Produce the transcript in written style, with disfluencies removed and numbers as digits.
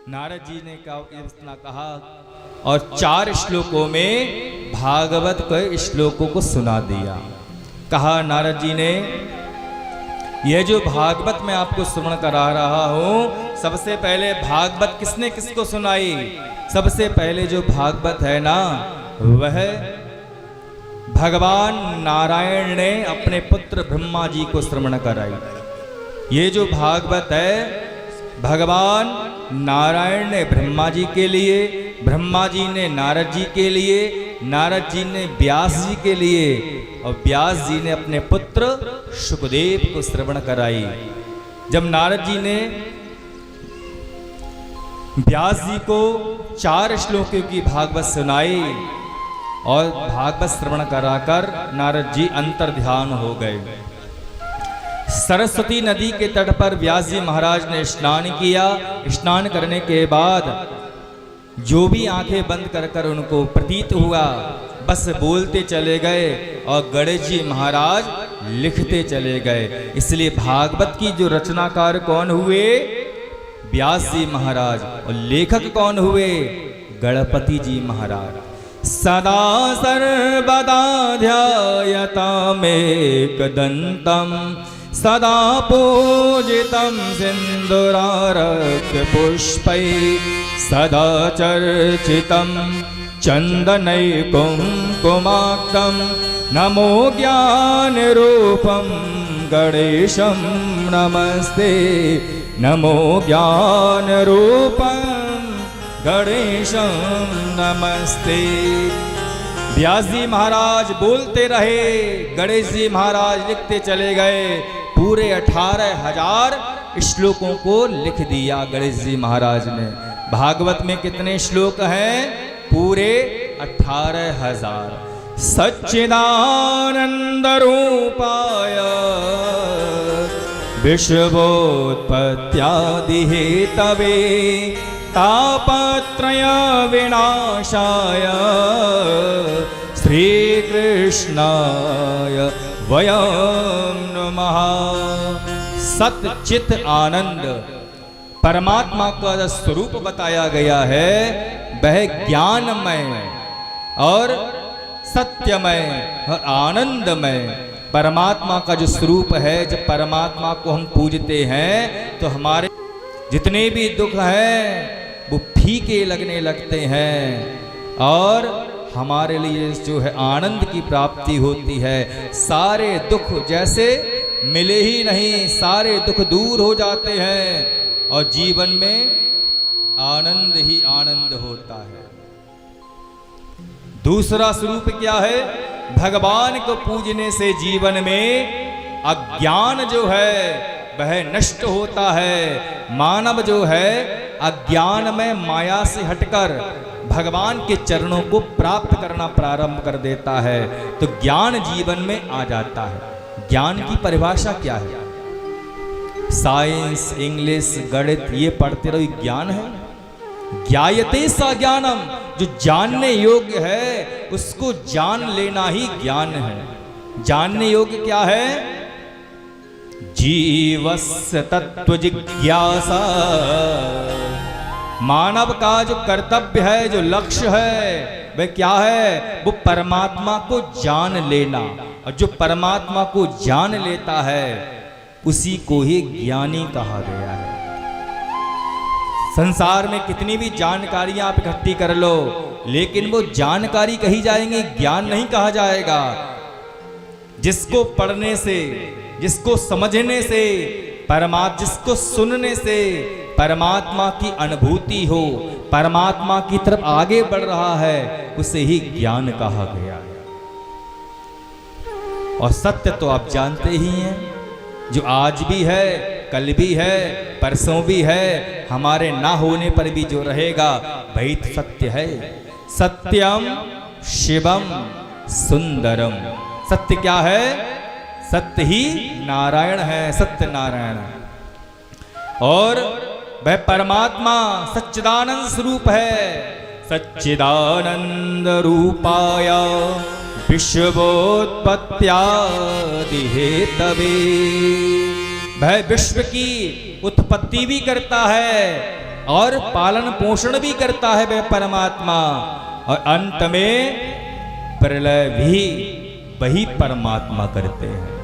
नारद जी ने इतना कहा और 4 श्लोकों में भागवत के श्लोकों को सुना दिया। कहा नारद जी ने, यह जो भागवत मैं आपको श्रवण करा रहा हूं, सबसे पहले भागवत किसने किसको सुनाई? सबसे पहले जो भागवत है ना, वह भगवान नारायण ने अपने पुत्र ब्रह्मा जी को श्रवण कराई। ये जो भागवत है, भगवान नारायण ने ब्रह्मा जी के लिए, ब्रह्मा जी ने नारद जी के लिए, नारद जी ने व्यास जी के लिए, और व्यास जी ने अपने पुत्र शुकदेव को श्रवण कराई। जब नारद जी ने व्यास जी को 4 श्लोकों की भागवत सुनाई और भागवत श्रवण कराकर नारद जी अंतर्ध्यान हो गए। सरस्वती नदी के तट पर व्यास जी महाराज ने स्नान किया। स्नान करने के बाद जो भी आंखें बंद कर कर उनको प्रतीत हुआ, बस बोलते चले गए और गणेश जी महाराज लिखते चले गए। इसलिए भागवत की जो रचनाकार कौन हुए? व्यास जी महाराज। और लेखक कौन हुए? गणपति जी महाराज। सदा सर्वदा ध्यायतामेकदन्तं सदा पूजितं सिन्दूरार्घ्य पुष्पैः सदा चर्चितं चन्दनै कुङ्कुमाक्तं नमो ज्ञानरूपं गणेशं नमस्ते नमो ज्ञानरूपं गणेशं नमस्ते। व्यास जी महाराज बोलते रहे, गणेश जी महाराज लिखते चले गए। पूरे 18,000 श्लोकों को लिख दिया गणेश जी महाराज ने। भागवत में कितने श्लोक हैं? पूरे 18,000। सच्चिदानंद रूपाय विश्वोत्पत्त्यादि हेतवे तापत्रय विनाशाय श्री कृष्णाय वयं नमः। सच्चित आनंद परमात्मा का स्वरूप बताया गया है, वह ज्ञानमय और सत्यमय और आनंदमय परमात्मा का जो स्वरूप है। जब परमात्मा को हम पूजते हैं तो हमारे जितने भी दुख हैं वो फीके लगने लगते हैं और हमारे लिए जो है आनंद की प्राप्ति होती है। सारे दुख जैसे मिले ही नहीं, सारे दुख दूर हो जाते हैं और जीवन में आनंद ही आनंद होता है। दूसरा स्वरूप क्या है? भगवान को पूजने से जीवन में अज्ञान जो है वह नष्ट होता है। मानव जो है अज्ञान में माया से हटकर भगवान के चरणों को प्राप्त करना प्रारंभ कर देता है, तो ज्ञान जीवन में आ जाता है। ज्ञान की परिभाषा क्या है? साइंस, इंग्लिश, गणित ये पढ़ते रहो, ज्ञान है। ज्ञायते सा ज्ञानम, जो जानने योग्य है उसको जान लेना ही ज्ञान है। जानने योग्य क्या है? जीवस्य तत्व जिज्ञासा। मानव का जो कर्तव्य है, जो लक्ष्य है, वह क्या है? वो परमात्मा को जान लेना। और जो परमात्मा को जान लेता है उसी को ही ज्ञानी कहा गया है। संसार में कितनी भी जानकारियां आप इकट्ठी कर लो, लेकिन वो जानकारी कही जाएंगी, ज्ञान नहीं कहा जाएगा। जिसको पढ़ने से, जिसको समझने से, जिसको सुनने से परमात्मा की अनुभूति हो, परमात्मा की तरफ आगे बढ़ रहा है, उसे ही ज्ञान कहा गया है। और सत्य तो आप जानते ही हैं, जो आज भी है, कल भी है, परसों भी है, हमारे ना होने पर भी जो रहेगा वही सत्य है। सत्यम शिवम सुंदरम। सत्य क्या है? सत्य ही नारायण है, सत्य नारायण है। और वह परमात्मा सच्चिदानंद स्वरूप है। सच्चिदानंद रूपाय विश्वोत्पत्त्यादि हेतवे। वह विश्व की उत्पत्ति भी करता है और पालन पोषण भी करता है वह परमात्मा, और अंत में प्रलय भी वही परमात्मा करते हैं।